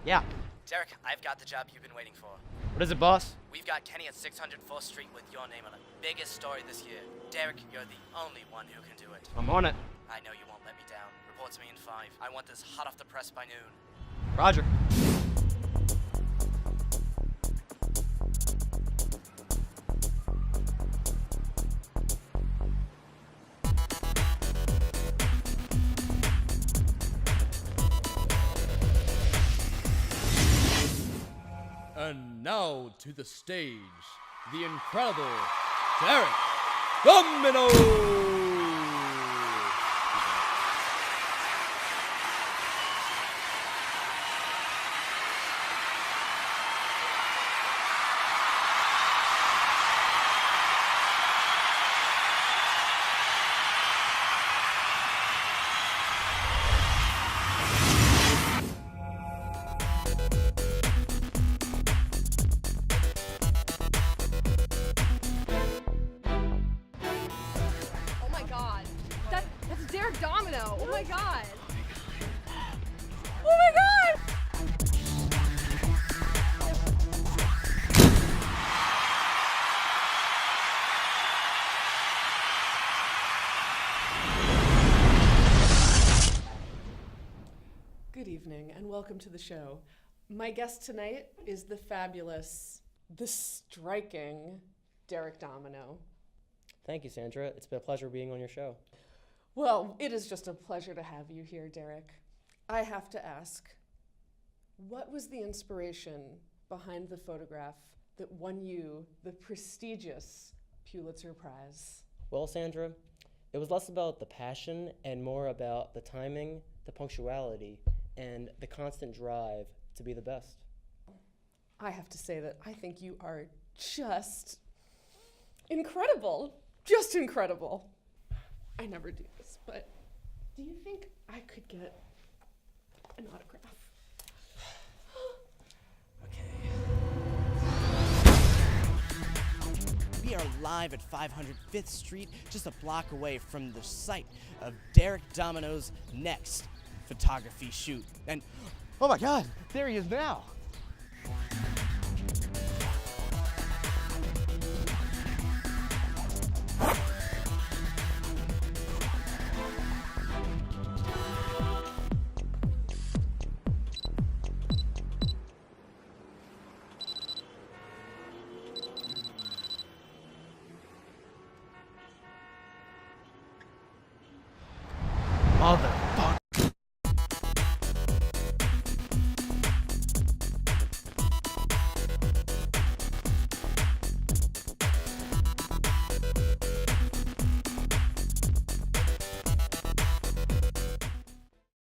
Yeah. Derek, I've got the job you've been waiting for. What is it, boss? We've got Kenny at 604th Street with your name on it. Biggest story this year. Derek, you're the only one who can do it. I'm on it. I know you won't let me down. Report to me in 5. I want this hot off the press by noon. Roger. And now to the stage, the incredible Derek Domino! That's Derek Domino. Oh my god. Oh my god! Good evening and welcome to the show. My guest tonight is the fabulous, the striking Derek Domino. Thank you, Sandra. It's been a pleasure being on your show. Well, it is just a pleasure to have you here, Derek. I have to ask, what was the inspiration behind the photograph that won you the prestigious Pulitzer Prize? Well, Sandra, it was less about the passion and more about the timing, the punctuality, and the constant drive to be the best. I have to say that I think you are just incredible. Just incredible. I never do this, but do you think I could get an autograph? We are live at 505th Street, just a block away from the site of Derek Domino's next photography shoot. And, oh my god, there he is now.